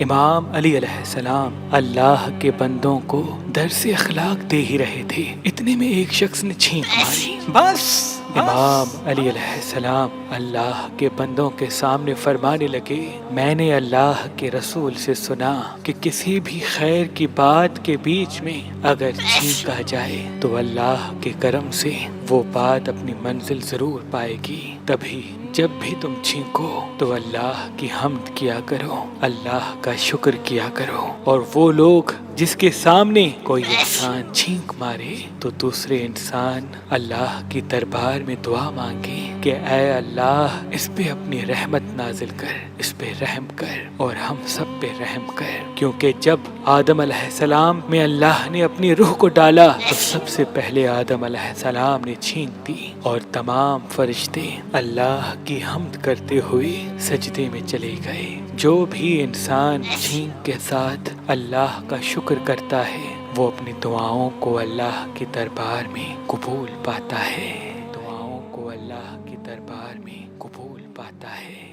امام علی علیہ السلام اللہ کے بندوں کو درس اخلاق دے ہی رہے تھے، اتنے میں ایک شخص نے چھینک ماری۔ بس امام علی علیہ السلام اللہ کے بندوں کے سامنے فرمانے لگے، میں نے اللہ کے رسول سے سنا کہ کسی بھی خیر کی بات کے بیچ میں اگر چھینکا جائے تو اللہ کے کرم سے وہ بات اپنی منزل ضرور پائے گی۔ تبھی جب بھی تم چھینکو تو اللہ کی حمد کیا کرو، اللہ کا شکر کیا کرو، اور وہ لوگ جس کے سامنے کوئی انسان چھینک مارے تو دوسرے انسان اللہ کی دربار میں دعا مانگے کہ اے اللہ اس پہ اپنی رحمت نازل کر، اس پہ رحم کر اور ہم سب پہ رحم کر، کیونکہ جب آدم علیہ السلام میں اللہ نے اپنی روح کو ڈالا تو سب سے پہلے آدم علیہ السلام نے چھینک دی، اور تمام فرشتے اللہ کی حمد کرتے ہوئے سجدے میں چلے گئے۔ جو بھی انسان چھینک کے ساتھ اللہ کا شکر کرتا ہے وہ اپنی دعاؤں کو اللہ کے دربار میں قبول پاتا ہے، دعاؤں کو اللہ کے دربار میں قبول پاتا ہے۔